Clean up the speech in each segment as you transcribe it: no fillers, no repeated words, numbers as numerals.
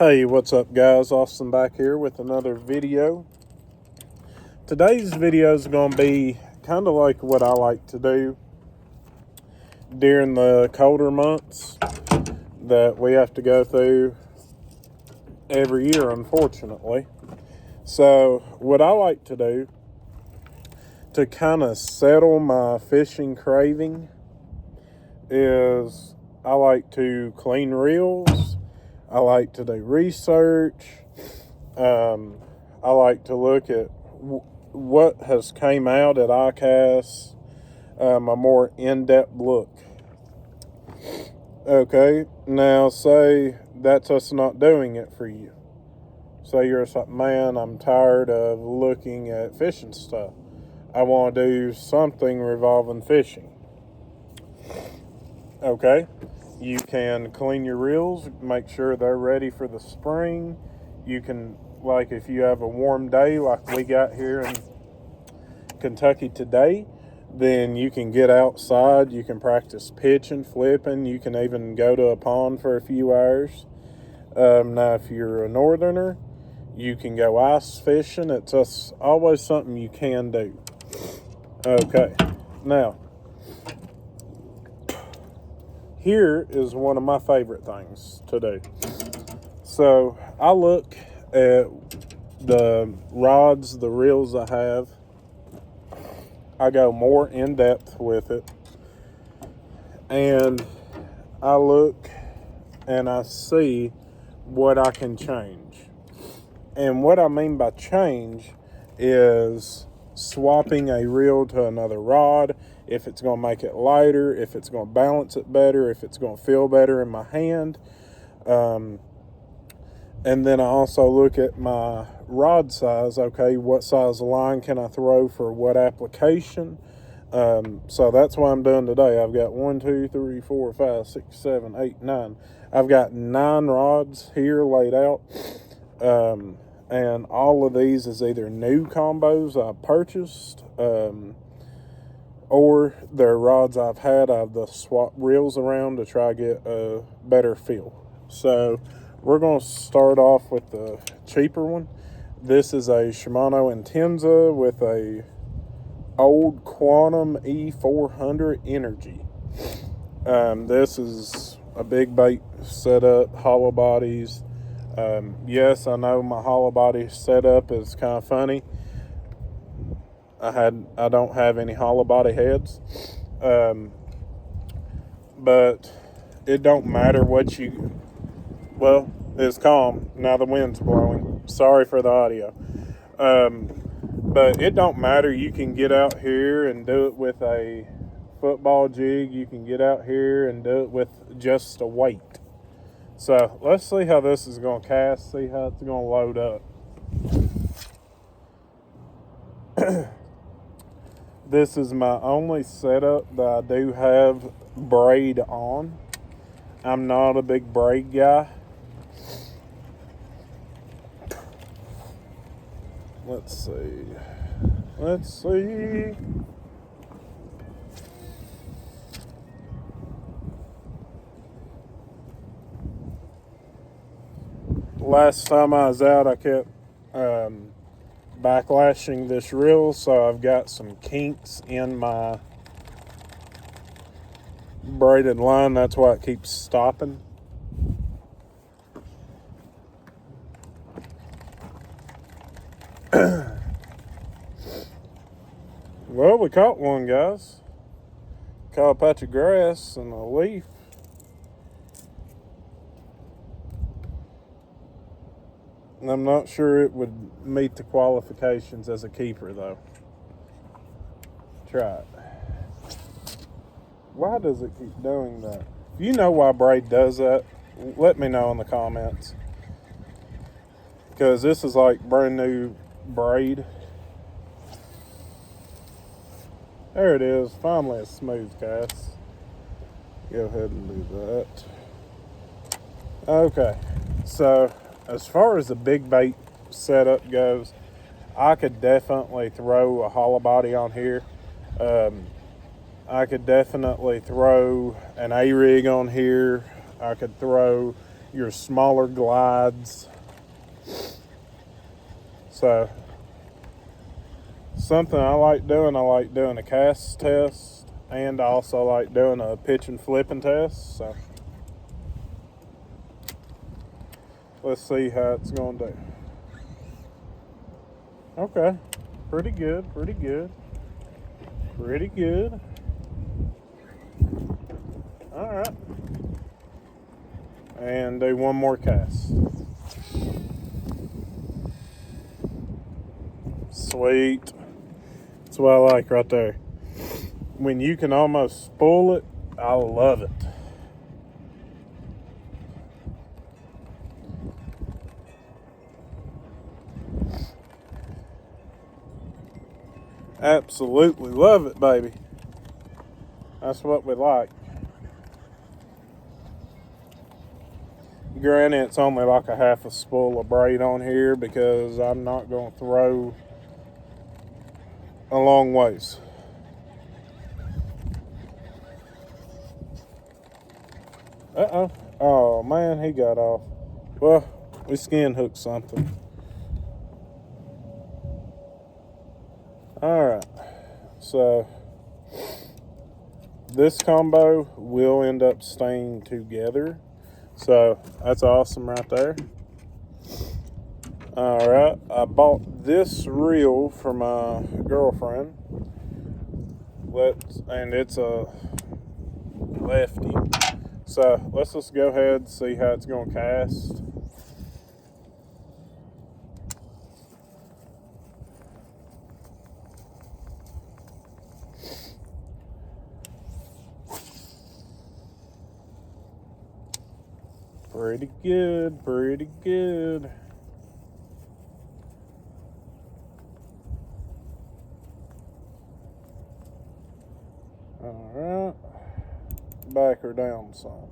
Hey, what's up guys? Austin back here with another video. Today's video is going to be kind of like what I like to do during the colder months that we have to go through every year, unfortunately. So what I like to do to kind of settle my fishing craving is I like to clean reels. I like to do research. I like to look at what has came out at ICAST, a more in-depth look. Okay, now say that's us not doing it for you. Say you're like, man, I'm tired of looking at fishing stuff. I want to do something revolving fishing. Okay, you can clean your reels, make sure they're ready for the spring. You can, like if you have a warm day like we got here in Kentucky today, then you can get outside, you can practice pitching, flipping, you can even go to a pond for a few hours. Now if you're a northerner, you can go ice fishing. It's just always something you can do. Okay, now here is one of my favorite things to do. So I look at the rods, the reels I have. I go more in depth with it. And I look and I see what I can change. And what I mean by change is swapping a reel to another rod, if it's going to make it lighter, if it's going to balance it better, if it's going to feel better in my hand. And then I also look at my rod size. Okay, what size line can I throw for what application? So that's what I'm doing today. I've got 1, 2, 3, 4, 5, 6, 7, 8, 9. I've got 9 rods here laid out. And all of these is either new combos I purchased, or they're rods I've had. I've swapped reels around to try to get a better feel. So we're going to start off with the cheaper one. This is a Shimano Intenza with a old Quantum E400 Energy. This is a big bait setup, hollow bodies. Yes, I know my hollow body setup is kind of funny. I don't have any hollow body heads, but it don't matter what you. Well, it's calm now. The wind's blowing. Sorry for the audio, but it don't matter. You can get out here and do it with a football jig. You can get out here and do it with just a weight. So let's see how this is going to cast, see how it's going to load up. This is my only setup that I do have braid on. I'm not a big braid guy. Let's see. Last time I was out, I kept backlashing this reel, so I've got some kinks in my braided line. That's why it keeps stopping. Well, we caught one, guys. Caught a patch of grass and a leaf. And I'm not sure it would meet the qualifications as a keeper, though. Try it. Why does it keep doing that? If you know why braid does that, let me know in the comments. Because this is like brand new braid. There it is. Finally a smooth cast. Go ahead and do that. Okay. So as far as the big bait setup goes, I could definitely throw a hollow body on here. I could definitely throw an A-rig on here. I could throw your smaller glides. So something I like doing a cast test, and I also like doing a pitch and flipping test. So let's see how it's going to do. Okay, pretty good. All right, and do one more cast. Sweet. That's what I like right there. When you can almost spool it, I love it. Absolutely love it, baby. That's what we like. Granted, it's only like a half a spool of braid on here because I'm not going to throw a long ways. Uh-oh. Oh, man, he got off. Well, we skin hooked something. Alright. So, this combo will end up staying together. So, that's awesome right there. Alright. I bought this reel for my girlfriend. And it's a lefty. So let's just go ahead and see how it's going to cast. Pretty good. Alright. Back her down some.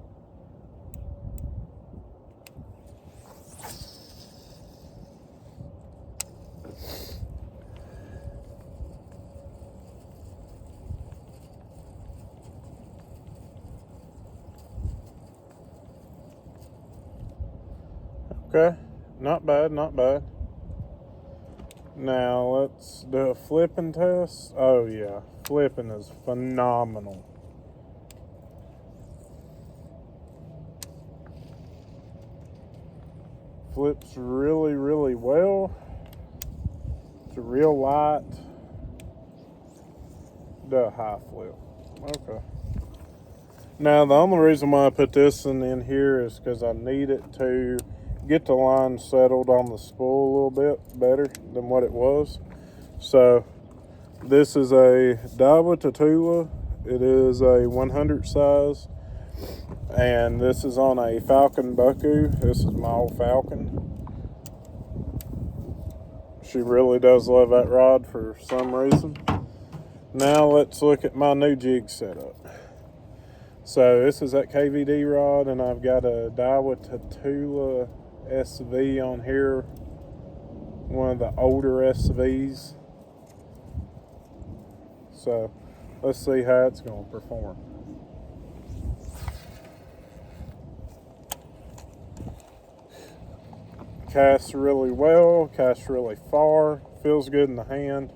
Okay, not bad. Now let's do a flipping test. Oh yeah, flipping is phenomenal. Flips really well. It's real light. Do a high flip. Okay. Now the only reason why I put this in here is because I need it to get the line settled on the spool a little bit better than what it was. So this is a Daiwa Tatula. It is a 100 size, and this is on a Falcon Bucku. This is my old Falcon. She really does love that rod for some reason. Now let's look at my new jig setup. So this is that KVD rod, and I've got a Daiwa Tatula SV on here, one of the older SVs. So let's see how it's going to perform. Casts really well, casts really far, feels good in the hand.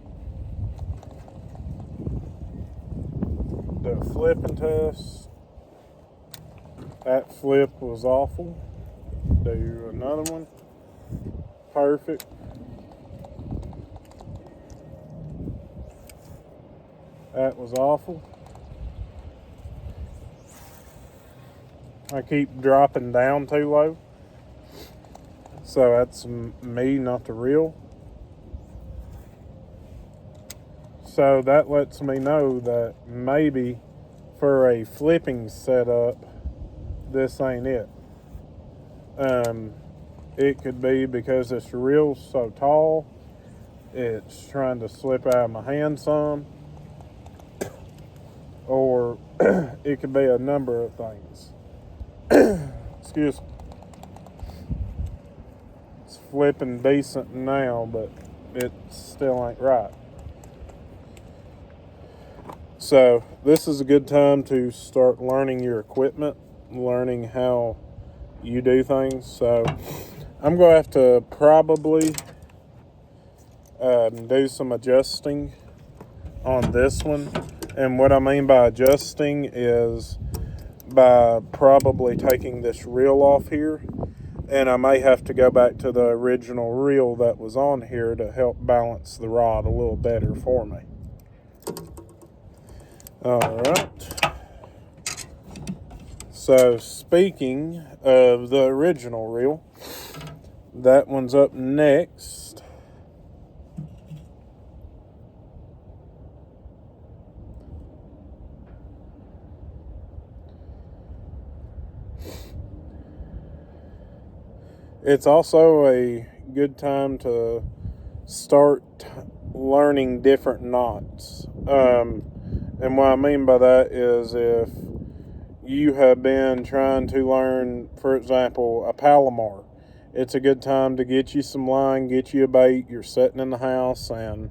Do a flipping test. That flip was awful. Do another one. Perfect. That was awful. I keep dropping down too low. So that's me, not the reel. So that lets me know that maybe for a flipping setup, this ain't it. It could be because this reel's so tall, it's trying to slip out of my hand some, or it could be a number of things. Excuse me. It's flipping decent now, but it still ain't right. So this is a good time to start learning your equipment, learning how you do things. So I'm going to have to probably do some adjusting on this one. And what I mean by adjusting is by probably taking this reel off here, and I may have to go back to the original reel that was on here to help balance the rod a little better for me. All right. So speaking of the original reel, that one's up next. It's also a good time to start learning different knots. And what I mean by that is if you have been trying to learn, for example, a Palomar, it's a good time to get you some line, get you a bait, you're sitting in the house, and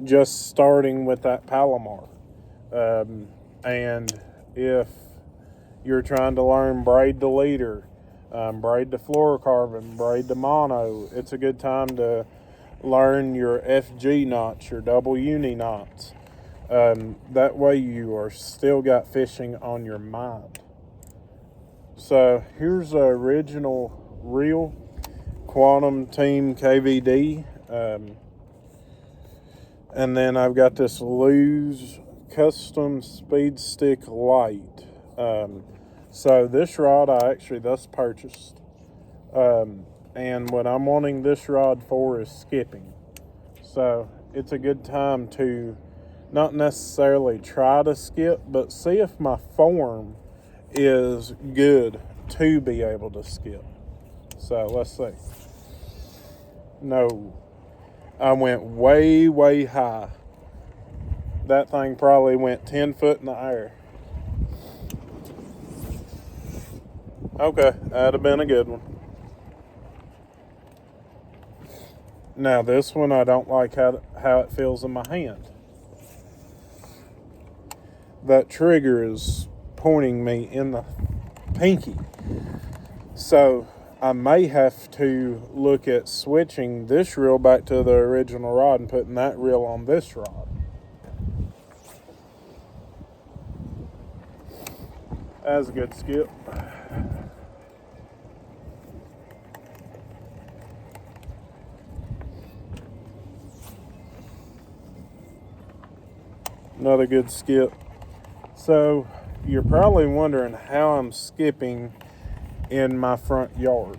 just starting with that Palomar. And if you're trying to learn braid to leader, braid to fluorocarbon, braid to mono, it's a good time to learn your FG knots, your double uni knots. That way you are still got fishing on your mind. So here's the original reel, Quantum Team KVD. And then I've got this Lew's Custom Speed Stick Light. So this rod I actually thus purchased. And what I'm wanting this rod for is skipping. So it's a good time to not necessarily try to skip, but see if my form is good to be able to skip. So let's see. No, I went way, way high. That thing probably went 10 foot in the air. Okay, that'd have been a good one. Now this one, I don't like how it feels in my hand. That trigger is pointing me in the pinky. So I may have to look at switching this reel back to the original rod and putting that reel on this rod. That's a good skip. Another good skip. So you're probably wondering how I'm skipping in my front yard.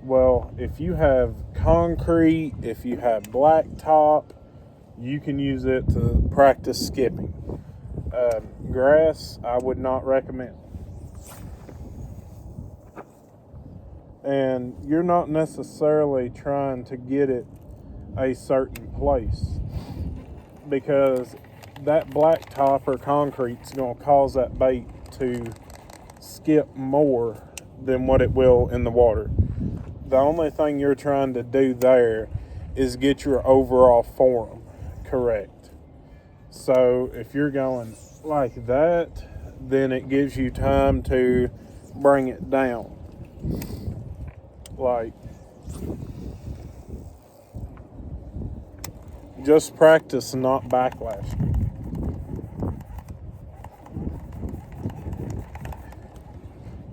Well, if you have concrete, if you have blacktop, you can use it to practice skipping. Grass, I would not recommend. And you're not necessarily trying to get it a certain place, because that blacktop or concrete's going to cause that bait to skip more than what it will in the water. The only thing you're trying to do there is get your overall form correct. So if you're going like that, then it gives you time to bring it down. Like, just practice, not backlash.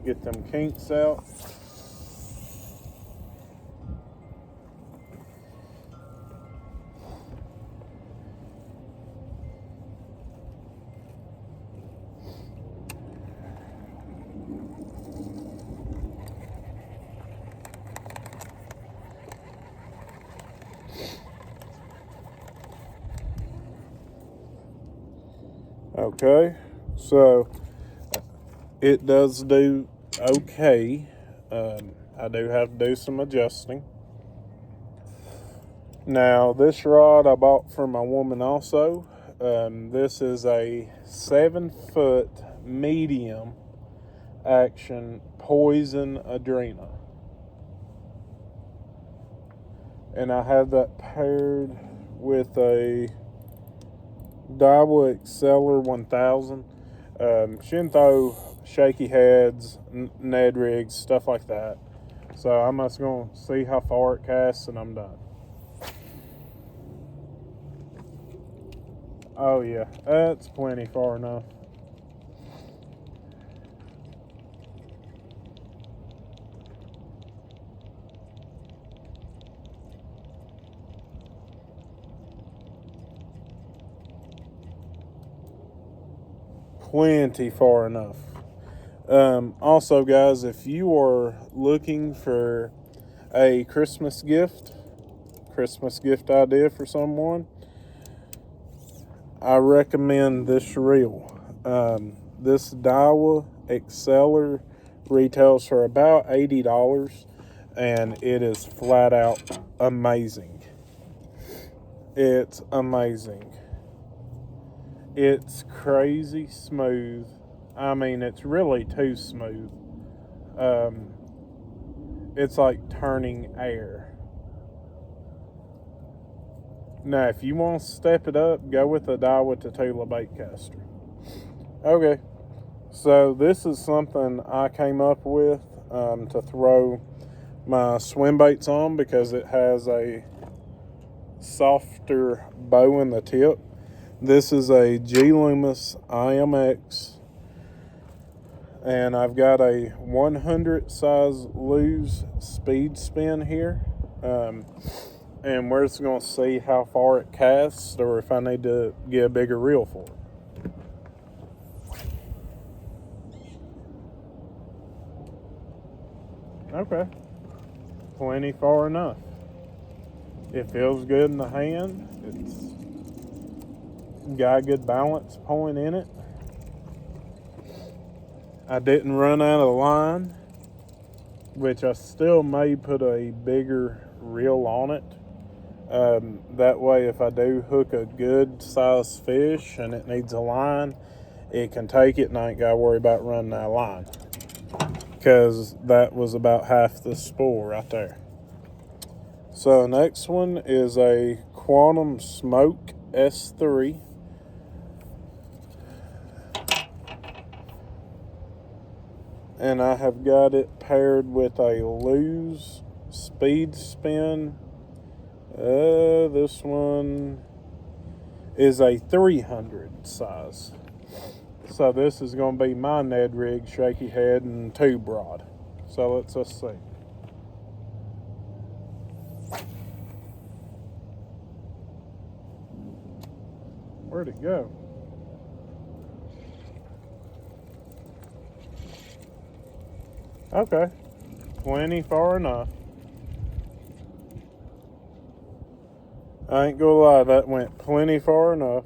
Get them kinks out. Okay, so it does do okay. I do have to do some adjusting. Now, this rod I bought for my woman also. This is a 7-foot medium action Poison Adrena. And I have that paired with a Daiwa Exceller 1000. She didn't throw shaky heads, Ned rigs, stuff like that. So I'm just going to see how far it casts and I'm done. Oh yeah, that's plenty far enough. Plenty far enough. Also, guys, if you are looking for a Christmas gift idea for someone, I recommend this reel. This Daiwa Exceller retails for about $80, and it is flat out amazing. It's amazing. It's crazy smooth. I mean, it's really too smooth. It's like turning air. Now, if you want to step it up, go with the Daiwa Tatula Baitcaster. Okay, so this is something I came up with to throw my swim baits on because it has a softer bow in the tip. This is a G Loomis IMX, and I've got a 100 size Lew's speed spin here, and we're just going to see how far it casts or if I need to get a bigger reel for it. Okay, plenty far enough. It feels good in the hand. It's got a good balance point in it. I didn't run out of line, which I still may put a bigger reel on it. That way, if I do hook a good sized fish and it needs a line, it can take it and I ain't got to worry about running out of line. Because that was about half the spool right there. So next one is a Quantum Smoke S3. And I have got it paired with a Lew's speed spin. This one is a 300 size. So this is going to be my Ned rig, shaky head, and tube rod. So let's just see. Where'd it go? Okay, plenty far enough. I ain't gonna lie, that went plenty far enough.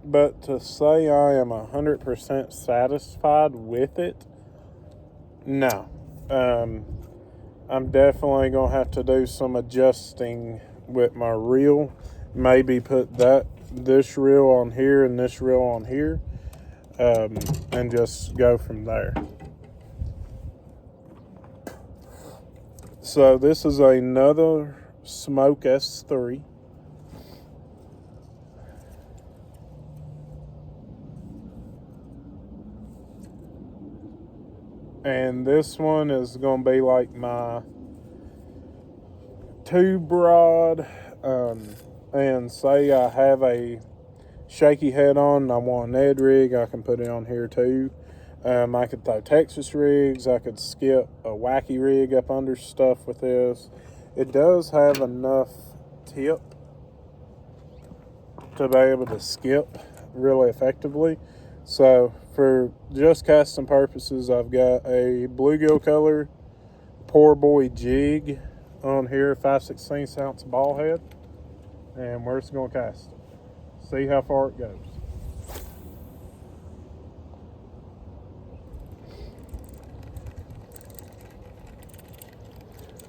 But to say I am 100% satisfied with it, no. I'm definitely gonna have to do some adjusting with my reel. Maybe put this reel on here and this reel on here, and just go from there. So this is another Smoke S3. And this one is going to be like my tube rod. And say I have a shaky head on and I want a Ned rig, I can put it on here too. I could throw Texas rigs. I could skip a wacky rig up under stuff with this. It does have enough tip to be able to skip really effectively. So for just casting purposes, I've got a bluegill color Poor Boy jig on here, 5/16 ounce ball head, and we're just going to cast it. See how far it goes.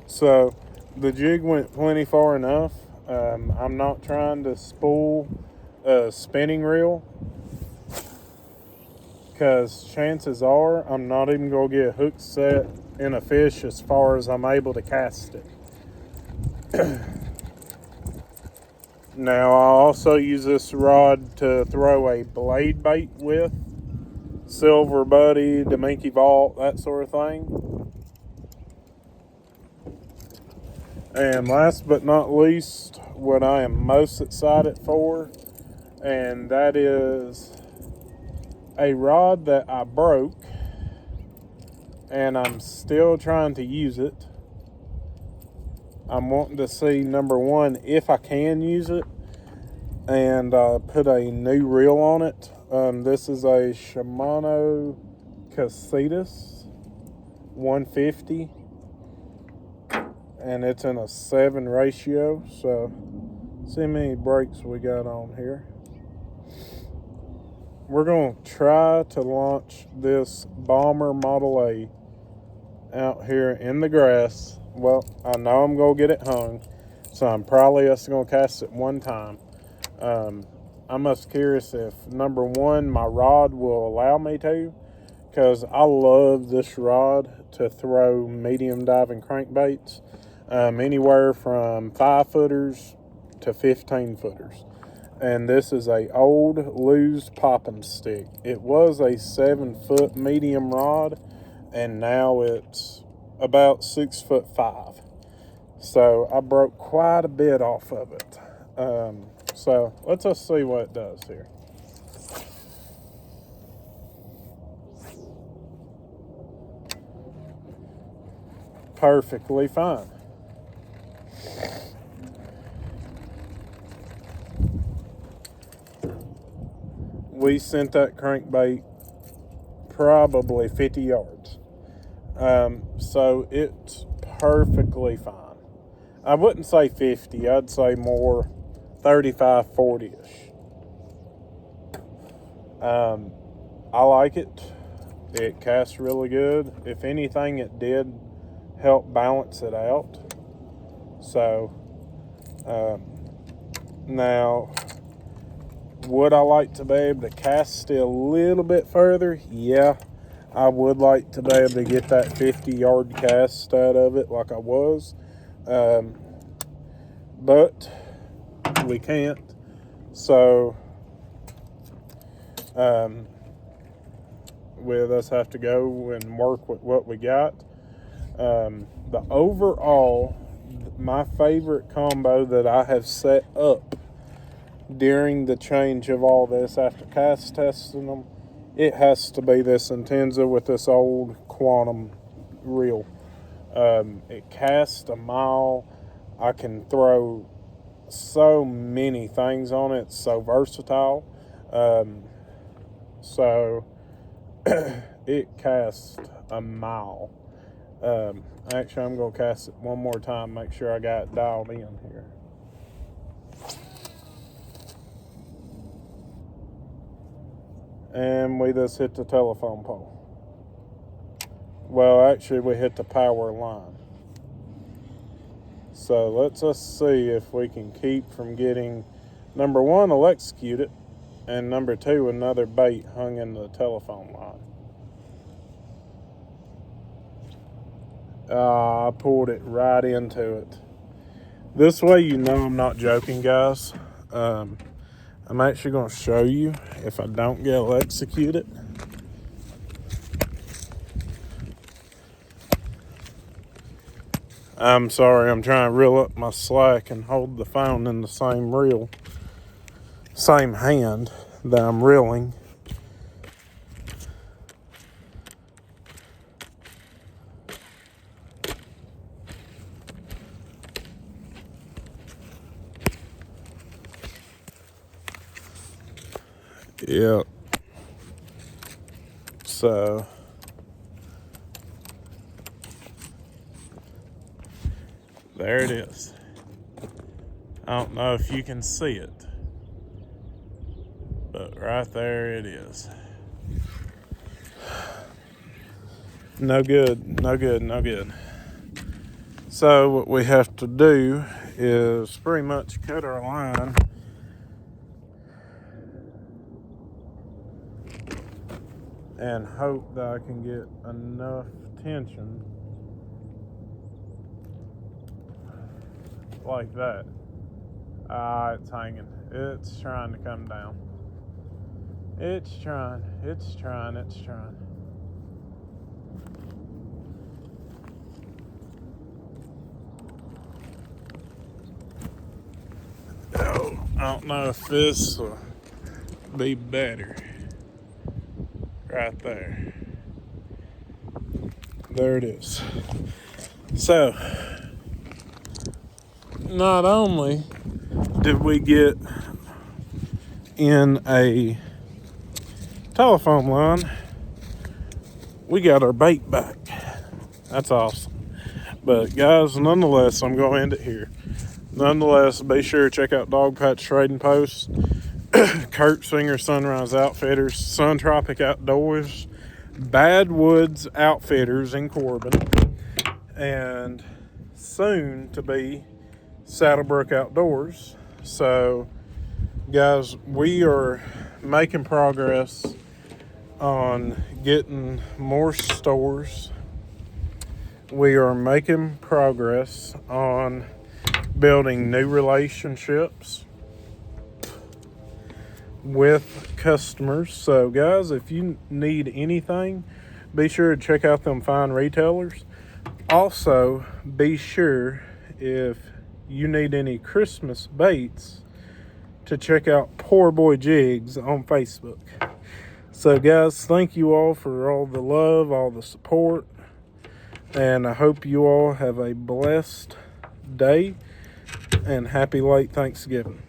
So the jig went plenty far enough. I'm not trying to spool a spinning reel because chances are I'm not even going to get a hook set in a fish as far as I'm able to cast it. Now I also use this rod to throw a blade bait with. Silver Buddy, Deminky Vault, that sort of thing. And last but not least, what I am most excited for, and that is a rod that I broke, and I'm still trying to use it. I'm wanting to see, number one, if I can use it, and put a new reel on it. This is a Shimano Casitas 150, and it's in a 7 ratio. So, see how many brakes we got on here. We're going to try to launch this Bomber Model A out here in the grass. Well, I know I'm going to get it hung, so I'm probably just going to cast it one time. I'm just curious if, number one, my rod will allow me to, because I love this rod to throw medium diving crankbaits, anywhere from 5-footers to 15-footers. And this is a old Lew's popping stick. It was a 7-foot medium rod, and now it's about 6'5". So I broke quite a bit off of it. So let's just see what it does here. Perfectly fine. We sent that crankbait probably 50 yards. So it's perfectly fine. I wouldn't say 50, I'd say more 35, 40-ish. I like it. It casts really good. If anything, it did help balance it out. So, now, would I like to be able to cast still a little bit further? Yeah, I would like to be able to get that 50-yard cast out of it like I was. But we can't. So, we'll just have to go and work with what we got. The overall, my favorite combo that I have set up during the change of all this after cast testing them, it has to be this Intenza with this old Quantum reel. It casts a mile. I can throw so many things on it. It's so versatile. So it casts a mile. Actually, I'm going to cast it one more time, make sure I got it dialed in here. And we just hit the telephone pole. Well, actually, we hit the power line. So let's just see if we can keep from getting, number one, electrocuted, and number two, another bait hung in the telephone line. I pulled it right into it. This way you know I'm not joking, guys. I'm actually going to show you if I don't get electrocuted. I'm sorry, I'm trying to reel up my slack and hold the phone in the same reel, same hand that I'm reeling. Yep. So there it is. I don't know if you can see it, but right there it is. No good, no good, no good. So what we have to do is pretty much cut our line and hope that I can get enough tension like that. It's hanging. It's trying to come down. It's trying. It's trying. It's trying. Oh, I don't know if this will be better. Right there. There it is. So, not only did we get in a telephone line, we got our bait back. That's awesome. But guys, nonetheless, I'm going to end it here. Nonetheless, be sure to check out Dog Patch Trading Post, Kurt Singer Sunrise Outfitters, Sun Tropic Outdoors, Bad Woods Outfitters in Corbin, and soon to be Saddlebrook Outdoors. So, guys, we are making progress on getting more stores. We are making progress on building new relationships with customers. So guys, if you need anything, be sure to check out them fine retailers. Also, be sure, if you need any Christmas baits, to check out Poor Boy Jigs on Facebook. So guys, thank you all for all the love, all the support, and I hope you all have a blessed day and happy late Thanksgiving.